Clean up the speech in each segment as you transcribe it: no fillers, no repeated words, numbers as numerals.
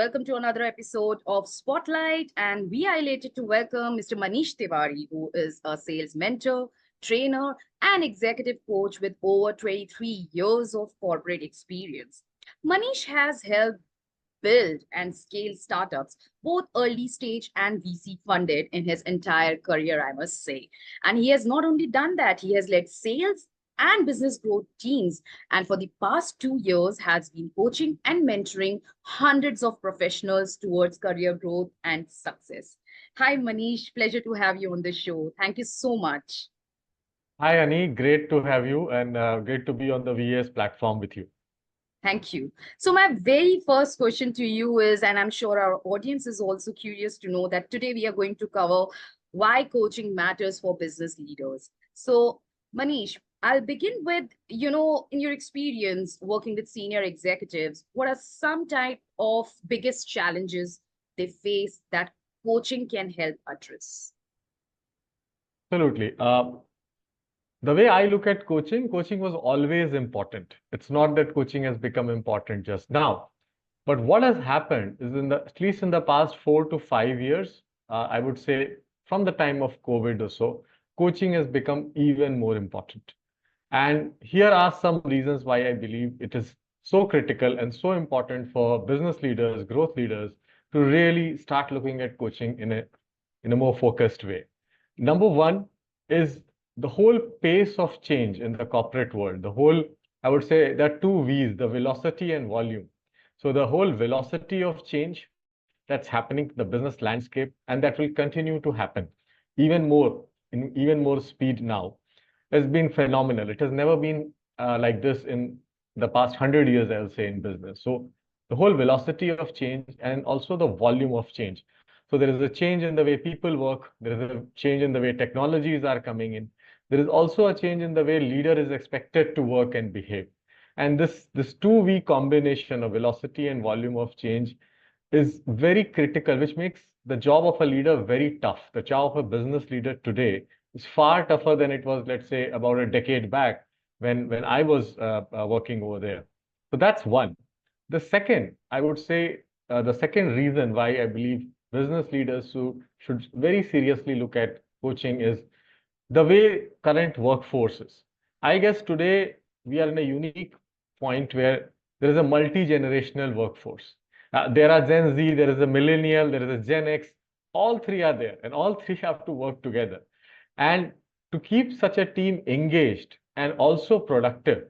welcome to another episode of Spotlight. And we are elated to welcome Mr. Manish Tiwari, who is a sales mentor, trainer, and executive coach with over 23 years of corporate experience. Manish has helped build and scale startups, both early stage and VC funded, in his entire career, I must say. And he has not only done that, he has led sales and business growth teams, and for the past 2 years has been coaching and mentoring hundreds of professionals towards career growth and success. Hi, Manish. Pleasure to have you on the show. Thank you so much. Hi, Annie. Great to have you and great to be on the WeAce platform with you. Thank you. So, my very first question to you is, and I'm sure our audience is also curious to know that today we are going to cover why coaching matters for business leaders. So, Manish, I'll begin with, in your experience working with senior executives, what are some type of biggest challenges they face that coaching can help address? Absolutely. The way I look at coaching, coaching was always important. It's not that coaching has become important just now. But what has happened is at least in the past 4 to 5 years, I would say from the time of COVID or so, coaching has become even more important. And here are some reasons why I believe it is so critical and so important for business leaders, growth leaders to really start looking at coaching in a more focused way. Number one is the whole pace of change in the corporate world. I would say there are two V's, the velocity and volume. So the whole velocity of change that's happening in the business landscape, and that will continue to happen even more in even more speed now, has been phenomenal. It has never been like this in the past 100 years, I'll say, in business. So the whole velocity of change and also the volume of change. So there is a change in the way people work. There is a change in the way technologies are coming in. There is also a change in the way leader is expected to work and behave. And this two-V combination of velocity and volume of change is very critical, which makes the job of a leader very tough. The job of a business leader today is far tougher than it was, let's say, about a decade back when I was working over there. So that's one. The second, I would say, the second reason why I believe business leaders who should very seriously look at coaching is the way current workforce is. I guess today we are in a unique point where there is a multi-generational workforce. There are Gen Z, there is a millennial, there is a Gen X. All three are there, and all three have to work together. And to keep such a team engaged and also productive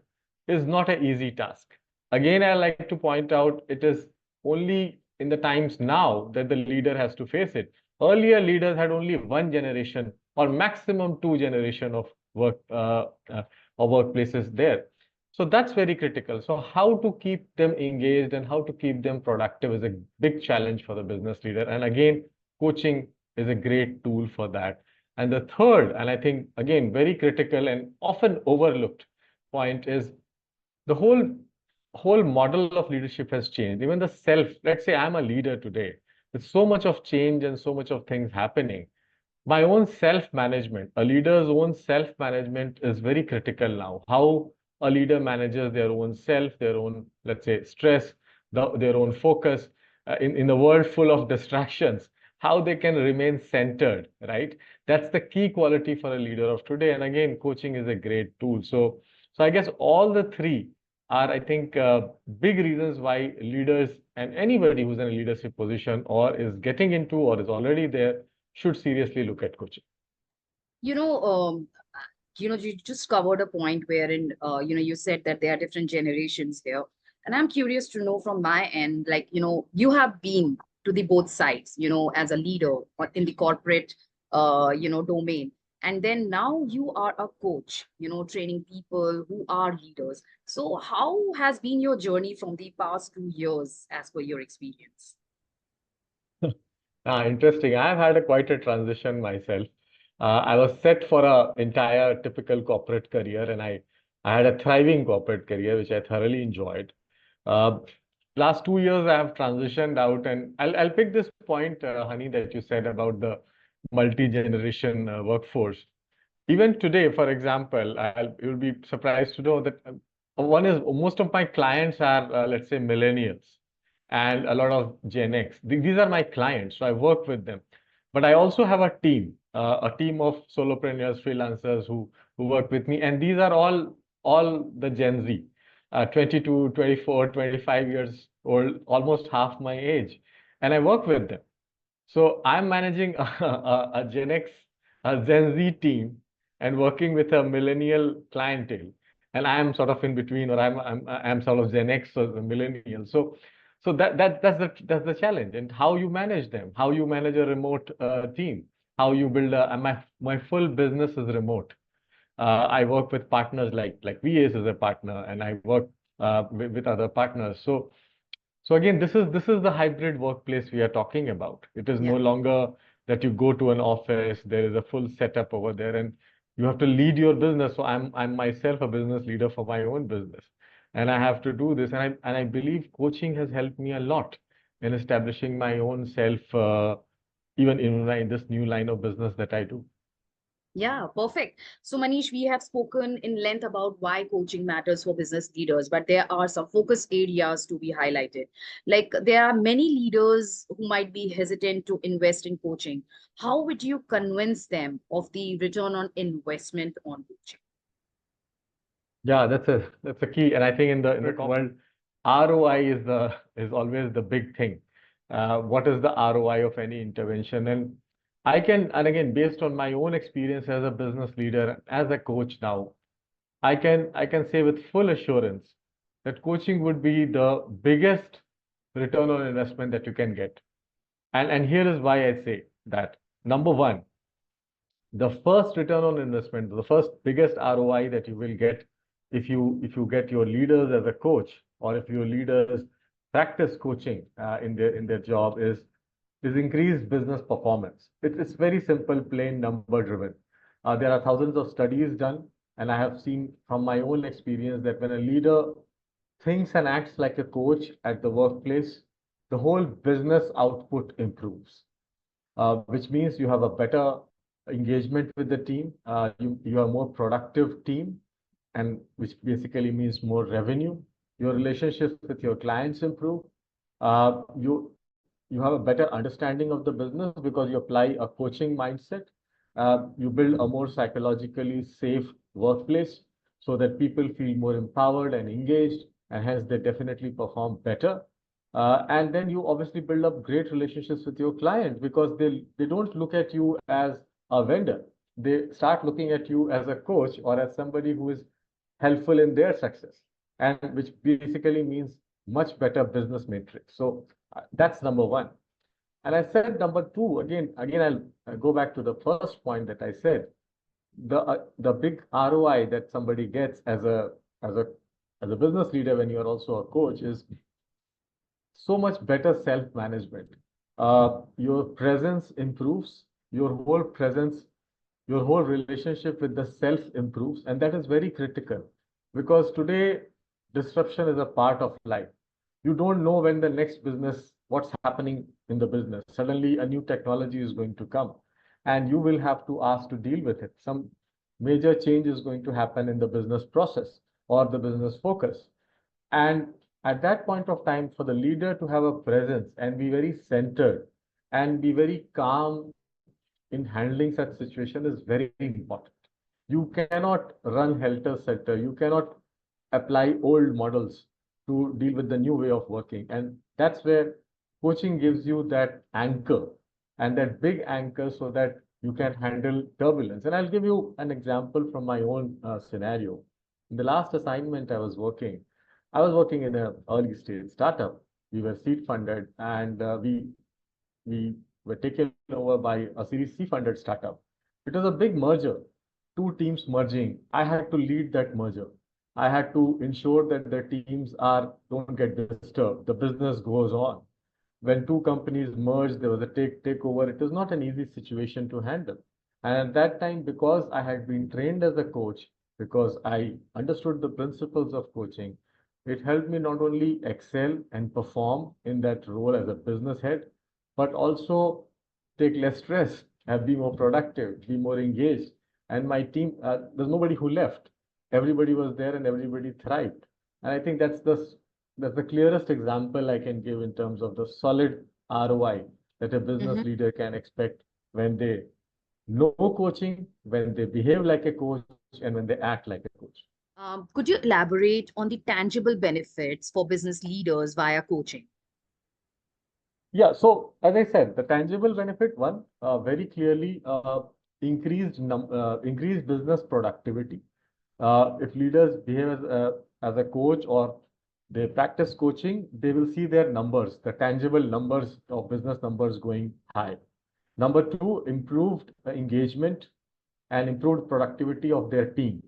is not an easy task. Again, I like to point out it is only in the times now that the leader has to face it. Earlier leaders had only one generation or maximum two generation of or workplaces there. So that's very critical. So how to keep them engaged and how to keep them productive is a big challenge for the business leader. And again, coaching is a great tool for that. And the third, and I think again, very critical and often overlooked point is the whole model of leadership has changed. Even the self, let's say I'm a leader today, with so much of change and so much of things happening. My own self-management, a leader's own self-management is very critical now. How a leader manages their own self, their own, let's say, stress, their own focus in a world full of distractions, how they can remain centered, right? That's the key quality for a leader of today. And again, coaching is a great tool. So I guess all the three are, I think, big reasons why leaders and anybody who's in a leadership position or is getting into or is already there should seriously look at coaching. You know, um, you just covered a point wherein, you said that there are different generations here. And I'm curious to know from my end, like, you have been to the both sides, as a leader or in the corporate, domain. And then now you are a coach, training people who are leaders. So how has been your journey from the past 2 years as per your experience? Interesting. I've had quite a transition myself. I was set for an entire typical corporate career, and I had a thriving corporate career, which I thoroughly enjoyed. Uh, Last 2 years, I have transitioned out, and I'll pick this point, Honey, that you said about the multi-generation workforce. Even today, for example, you'll be surprised to know that one is most of my clients are, let's say, millennials. and a lot of Gen X. These are my clients, so I work with them. But I also have a team of solopreneurs, freelancers who work with me, and these are all the Gen Z, 22, 24, 25 years old, almost half my age, and I work with them. So I'm managing a Gen X, a Gen Z team, and working with a millennial clientele. And I am sort of in between, or I'm sort of Gen X or the millennial. So that's the challenge, and how you manage them, how you manage a remote team, how you build my full business is remote. I work with partners like WeAce is a partner, and I work with other partners. So again, this is the hybrid workplace we are talking about. It is no Yeah. longer that you go to an office, there is a full setup over there, and you have to lead your business. So I'm myself a business leader for my own business, and I have to do this. And I believe coaching has helped me a lot in establishing my own self, even in this new line of business that I do. Yeah, perfect. So, Manish, we have spoken in length about why coaching matters for business leaders, but there are some focus areas to be highlighted. Like, there are many leaders who might be hesitant to invest in coaching. How would you convince them of the return on investment on coaching? Yeah, that's a key. And I think in the corporate world, ROI is always the big thing. What is the ROI of any intervention? And again, based on my own experience as a business leader, as a coach now, I can say with full assurance that coaching would be the biggest return on investment that you can get. And here is why I say that. Number one, the first return on investment, the first biggest ROI that you will get if you get your leaders as a coach, or if your leaders practice coaching in their job, is increased business performance. It's very simple, plain number driven. There are thousands of studies done, and I have seen from my own experience that when a leader thinks and acts like a coach at the workplace, the whole business output improves, which means you have a better engagement with the team. You are more productive team, and which basically means more revenue. Your relationships with your clients improve. You have a better understanding of the business because you apply a coaching mindset. You build a more psychologically safe workplace so that people feel more empowered and engaged, and hence they definitely perform better. And then you obviously build up great relationships with your client because they don't look at you as a vendor. They start looking at you as a coach or as somebody who is helpful in their success, and which basically means much better business matrix. So that's number one. And I said number two, again, I'll go back to the first point that I said. The big ROI that somebody gets as a as a business leader when you're also a coach is so much better self-management. Your presence improves, your whole presence, your whole relationship with the self improves, and that is very critical because today disruption is a part of life. You don't know when the next business, what's happening in the business. Suddenly, a new technology is going to come, and you will have to ask to deal with it. Some major change is going to happen in the business process or the business focus. And at that point of time, for the leader to have a presence and be very centered and be very calm in handling such situation is very important. You cannot run helter skelter. You cannot apply old models to deal with the new way of working. And that's where coaching gives you that anchor, and that big anchor so that you can handle turbulence. And I'll give you an example from my own scenario. In the last assignment I was working in an early stage startup. We were seed funded, and we were taken over by a Series C funded startup. It was a big merger, two teams merging. I had to lead that merger. I had to ensure that the teams are don't get disturbed. The business goes on. When two companies merged, there was a takeover. It was not an easy situation to handle. And at that time, because I had been trained as a coach, because I understood the principles of coaching, it helped me not only excel and perform in that role as a business head, but also take less stress and be more productive, be more engaged. And my team, there's nobody who left. Everybody was there and everybody thrived. And I think that's the that's the clearest example I can give in terms of the solid ROI that a business Mhm. leader can expect when they know coaching, when they behave like a coach, and when they act like a coach. Could you elaborate on the tangible benefits for business leaders via coaching? Yeah, so as I said, the tangible benefit, one, very clearly increased business productivity. If leaders behave as a coach or they practice coaching, they will see their numbers, the tangible numbers of business numbers going high. Number two, improved engagement and improved productivity of their team.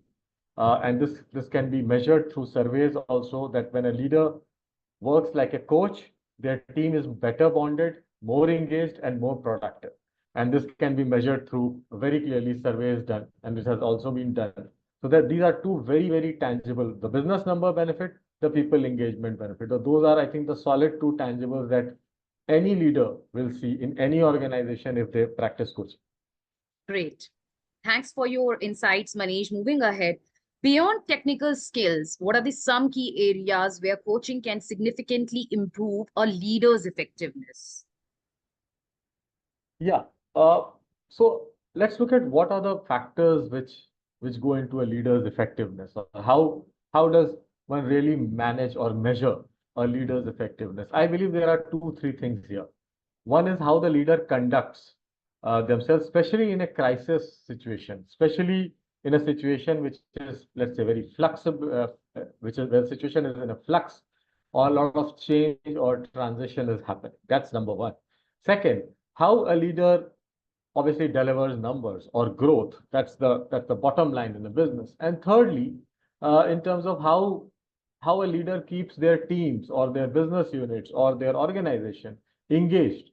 And this can be measured through surveys also, that when a leader works like a coach, their team is better bonded, more engaged, and more productive. And this can be measured through very clearly surveys done, and this has also been done. So that these are two very, very tangible, the business number benefit, the people engagement benefit. So those are, I think, the solid two tangibles that any leader will see in any organization if they practice coaching. Great. Thanks for your insights, Manish. Moving ahead, beyond technical skills, what are the some key areas where coaching can significantly improve a leader's effectiveness? Yeah. Uh, so let's look at what are the factors which go into a leader's effectiveness. Or how does one really manage or measure a leader's effectiveness? I believe there are two, three things here. One is how the leader conducts themselves, especially in a crisis situation, especially in a situation which is, let's say, very flexible, which is where the situation is in a flux, or a lot of change or transition is happening. That's number one. Second, how a leader obviously delivers numbers or growth. That's the bottom line in the business. And thirdly, in terms of how a leader keeps their teams or their business units or their organization engaged.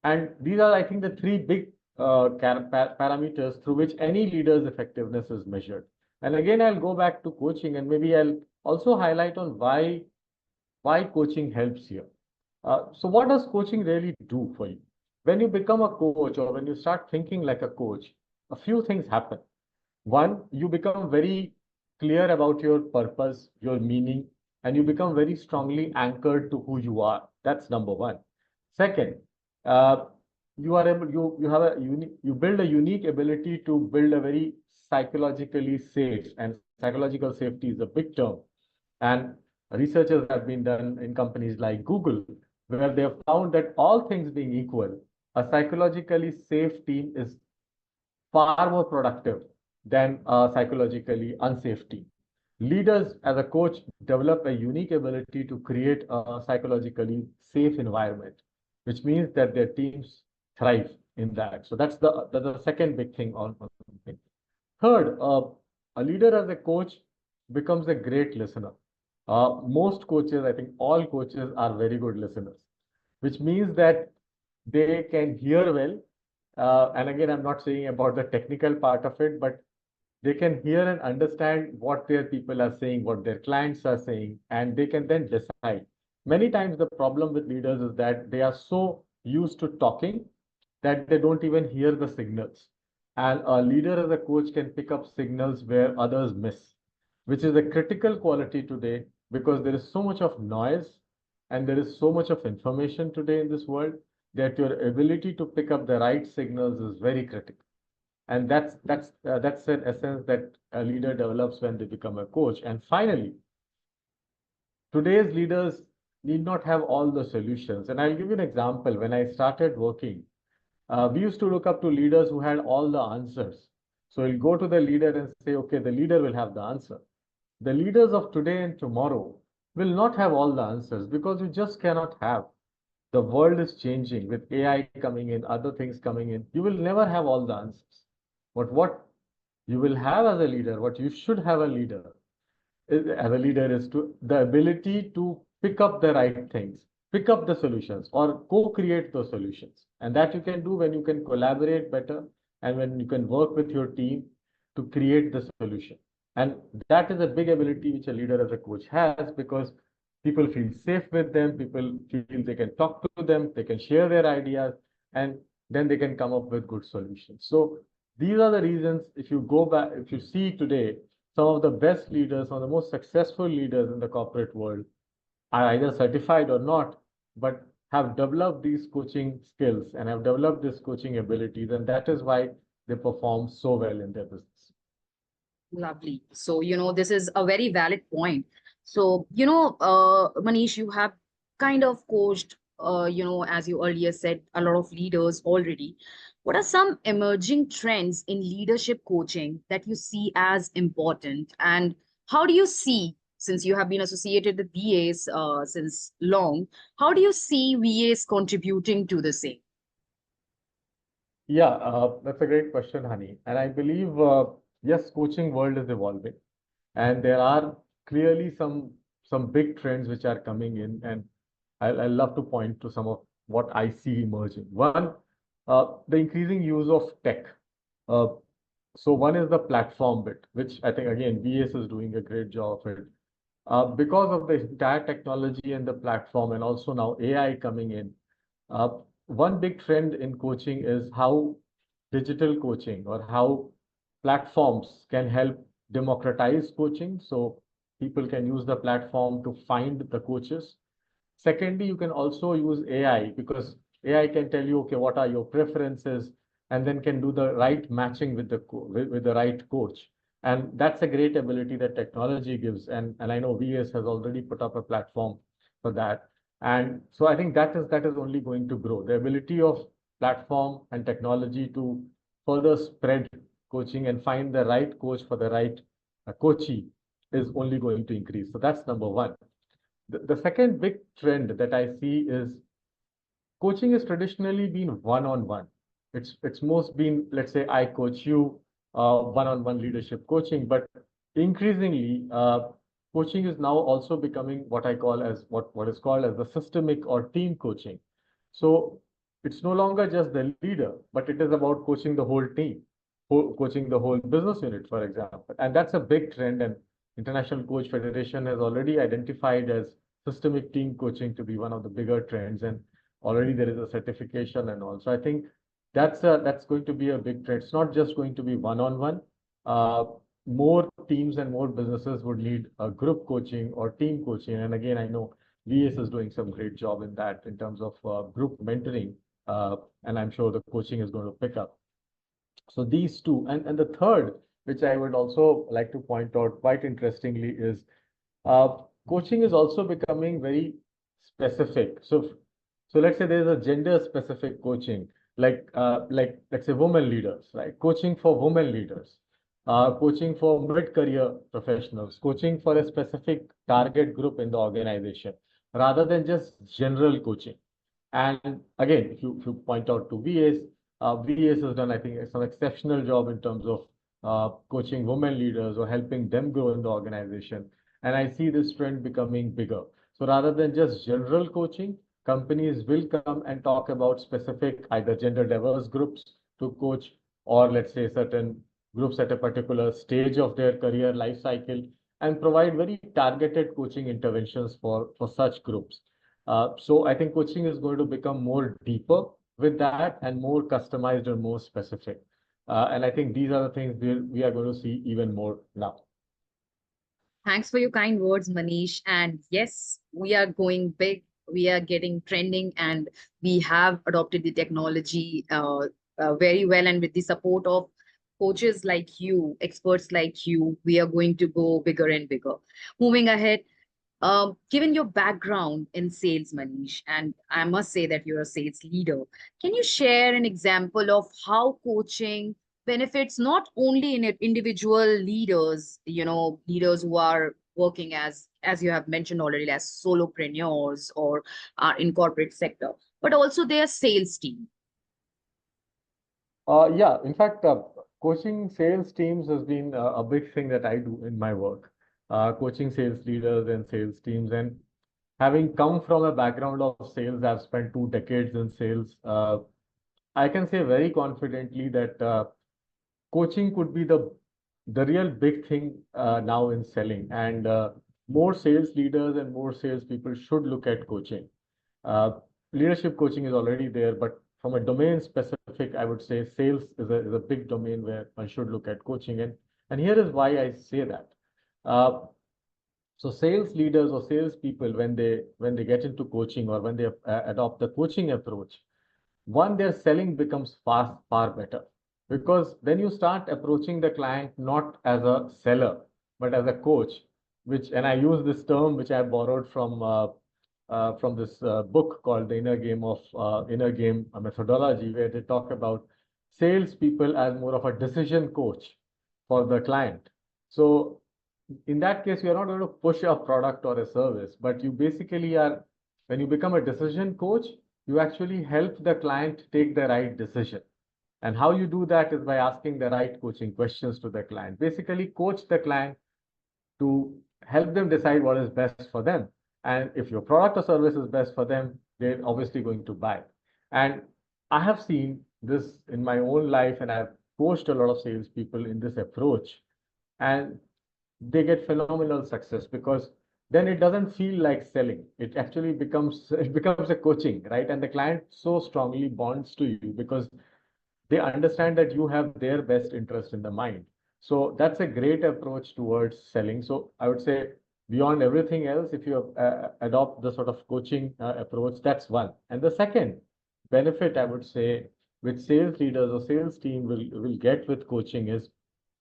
And these are, I think, the three big parameters through which any leader's effectiveness is measured. And again, I'll go back to coaching, and maybe I'll also highlight on why coaching helps here. So what does coaching really do for you? When you become a coach or when you start thinking like a coach, a few things happen. One, you become very clear about your purpose, your meaning, and you become very strongly anchored to who you are. That's number one. Second, uh, you are able, you have a unique, you build a unique ability to build a very psychologically safe, and psychological safety is a big term. And researches have been done in companies like Google, where they have found that all things being equal, a psychologically safe team is far more productive than a psychologically unsafe team. Leaders, as a coach, develop a unique ability to create a psychologically safe environment, which means that their teams thrive in that. So that's the second big thing on thing. Third, a leader as a coach becomes a great listener. Most coaches, I think all coaches are very good listeners, which means that they can hear well. And again, I'm not saying about the technical part of it, but they can hear and understand what their people are saying, what their clients are saying, and they can then decide. Many times, the problem with leaders is that they are so used to talking that they don't even hear the signals. And a leader as a coach can pick up signals where others miss, which is a critical quality today because there is so much of noise and there is so much of information today in this world that your ability to pick up the right signals is very critical. And that's an essence that a leader develops when they become a coach. And finally, today's leaders need not have all the solutions. And I'll give you an example. When I started working, we used to look up to leaders who had all the answers. So we'll go to the leader and say, okay, the leader will have the answer. The leaders of today and tomorrow will not have all the answers because you just cannot have. The world is changing with AI coming in, other things coming in. You will never have all the answers. But what you will have as a leader, what you should have as a leader is to the ability to pick up the right things, pick up the solutions, or co-create those solutions. And that you can do when you can collaborate better and when you can work with your team to create the solution. And that is a big ability which a leader as a coach has because people feel safe with them, people feel they can talk to them, they can share their ideas, and then they can come up with good solutions. So these are the reasons, if you go back, if you see today, some of the best leaders, some of the most successful leaders in the corporate world are either certified or not, but have developed these coaching skills and have developed this coaching abilities, and that is why they perform so well in their business. Lovely. So, this is a very valid point. So, Manish, you have kind of coached, as you earlier said, a lot of leaders already. What are some emerging trends in leadership coaching that you see as important? And how do you see, since you have been associated with VAs since long, how do you see VAs contributing to the same? Yeah, that's a great question, Honey. And I believe, yes, coaching world is evolving, and there are clearly some big trends which are coming in, and I love to point to some of what I see emerging. One, the increasing use of tech. Uh, so one is the platform bit, which I think again VS is doing a great job of it. Because of the entire technology and the platform, and also now AI coming in, uh, one big trend in coaching is how digital coaching or how platforms can help democratize coaching. So people can use the platform to find the coaches. Secondly, you can also use AI because AI can tell you, okay, what are your preferences, and then can do the right matching with with the right coach. And that's a great ability that technology gives. And I know VS has already put up a platform for that. And so I think that is only going to grow. The ability of platform and technology to further spread coaching and find the right coach for the right coachee is only going to increase. So that's number one. The second big trend that I see is coaching has traditionally been one-on-one. It's most been, let's say, I coach you, one-on-one leadership coaching, but increasingly, coaching is now also becoming what I call as what is called as the systemic or team coaching. So it's no longer just the leader, but it is about coaching the whole team, coaching the whole business unit, for example. And that's a big trend. And International Coach Federation has already identified as systemic team coaching to be one of the bigger trends. And already there is a certification and all. So I think that's going to be a big trend. It's not just going to be one-on-one. Uh, More teams and more businesses would need a group coaching or team coaching. And again, I know VS is doing some great job in that in terms of group mentoring. And I'm sure the coaching is going to pick up. So these two, and the third, which I would also like to point out quite interestingly, is uh, coaching is also becoming very specific. So let's say there's a gender specific coaching, like let's say women leaders, right? Coaching for women leaders, coaching for mid-career professionals, coaching for a specific target group in the organization, rather than just general coaching. And again, if you point out to VAs, VAs has done, I think, some exceptional job in terms of coaching women leaders or helping them grow in the organization. And I see this trend becoming bigger. So rather than just general coaching, companies will come and talk about specific either gender diverse groups to coach, or let's say certain groups at a particular stage of their career life cycle, and provide very targeted coaching interventions for such groups. So I think coaching is going to become more deeper with that and more customized and more specific. And I think these are the things we are going to see even more now. Thanks for your kind words, Manish. And yes, we are going big. We are getting trending, and we have adopted the technology very well. And with the support of coaches like you, experts like you, we are going to go bigger and bigger. Moving ahead, given your background in sales, Manish, and I must say that you're a sales leader, can you share an example of how coaching benefits not only in individual leaders, leaders who are working as you have mentioned already, as solopreneurs or are in corporate sector, but also their sales team? Yeah, in fact, coaching sales teams has been a big thing that I do in my work. Coaching sales leaders and sales teams, and having come from a background of sales, I've spent 2 decades in sales. I can say very confidently that coaching could be the real big thing now in selling, and more sales leaders and more sales people should look at coaching. Uh, Leadership coaching is already there, but from a domain specific, I would say sales is a big domain where one should look at coaching. And here is why I say that. Uh, So sales leaders or sales people, when they get into coaching or when they adopt the coaching approach, one, their selling becomes far better, because then you start approaching the client not as a seller but as a coach, which, and I use this term which I borrowed from this book called The Inner Game Methodology, where they talk about salespeople as more of a decision coach for the client. So in that case, you're not going to push a product or a service, but you basically are, when you become a decision coach, you actually help the client take the right decision. And how you do that is by asking the right coaching questions to the client. Basically, coach the client to help them decide what is best for them. And if your product or service is best for them, they're obviously going to buy. And I have seen this in my own life, and I've coached a lot of salespeople in this approach. And they get phenomenal success, because then it doesn't feel like selling. It actually becomes a coaching, right? And the client so strongly bonds to you because they understand that you have their best interest in the mind. So that's a great approach towards selling. So I would say, beyond everything else, if you adopt the sort of coaching approach, that's one. And the second benefit, I would say, which sales leaders or sales team will get with coaching is,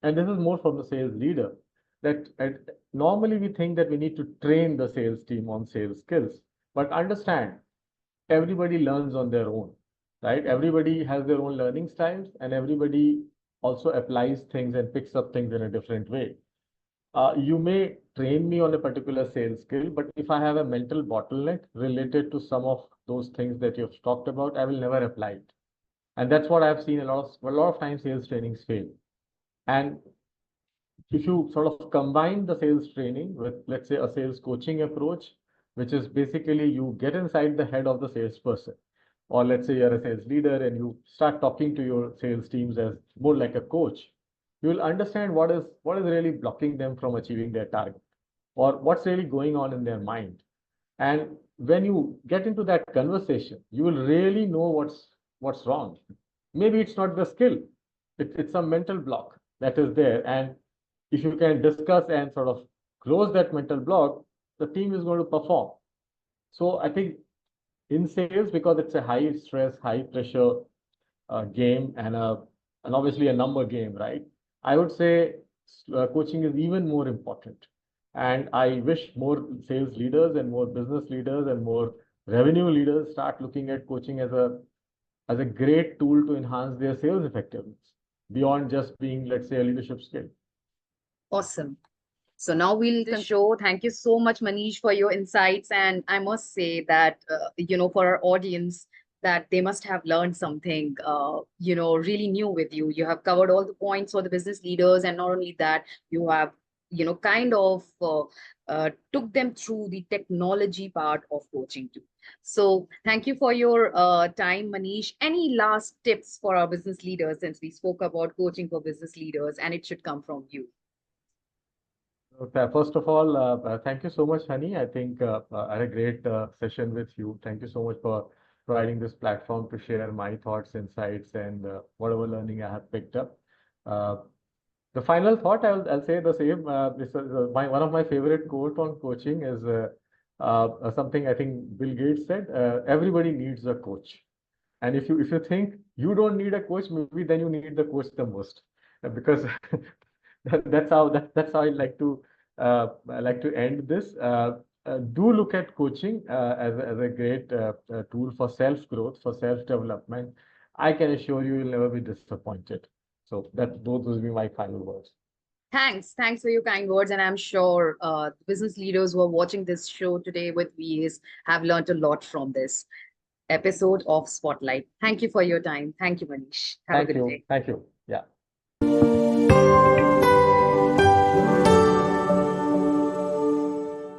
and this is more from the sales leader, that normally we think that we need to train the sales team on sales skills, but understand, everybody learns on their own, right? Everybody has their own learning styles, and everybody also applies things and picks up things in a different way. You may train me on a particular sales skill, but if I have a mental bottleneck related to some of those things that you've talked about, I will never apply it. And that's what I've seen a lot of times sales trainings fail. And if you sort of combine the sales training with, let's say, a sales coaching approach, which is basically you get inside the head of the salesperson, or let's say you're a sales leader and you start talking to your sales teams as more like a coach, you will understand what is really blocking them from achieving their target, or what's really going on in their mind. And when you get into that conversation, you will really know what's wrong. Maybe it's not the skill, it's a mental block that is there. And if you can discuss and sort of close that mental block, the team is going to perform. So I think in sales, because it's a high stress, high pressure game, and obviously a number game, right? I would say coaching is even more important. And I wish more sales leaders and more business leaders and more revenue leaders start looking at coaching as a great tool to enhance their sales effectiveness beyond just being, let's say, a leadership skill. Awesome. So now we'll the show. Thank you so much, Manish, for your insights. And I must say that, for our audience, that they must have learned something, really new with you. You have covered all the points for the business leaders. And not only that, you have, kind of took them through the technology part of coaching too. So thank you for your time, Manish. Any last tips for our business leaders, since we spoke about coaching for business leaders, and it should come from you? Okay, first of all, thank you so much, Honey. I think I had a great session with you. Thank you so much for providing this platform to share my thoughts, insights, and whatever learning I have picked up. Uh, the final thought, I'll say the same. This is one of my favorite quote on coaching is something I think Bill Gates said. Everybody needs a coach, and if you think you don't need a coach, maybe then you need the coach the most, because that's how I like to end this. Do look at coaching as a great tool for self growth, for self development. I can assure you, you'll never be disappointed. So that those will be my final words. Thanks for your kind words. And I'm sure business leaders who are watching this show today with WeAce have learned a lot from this episode of Spotlight. Thank you for your time. Thank you, Manish. Have a Thank good you. day. Thank you. Yeah.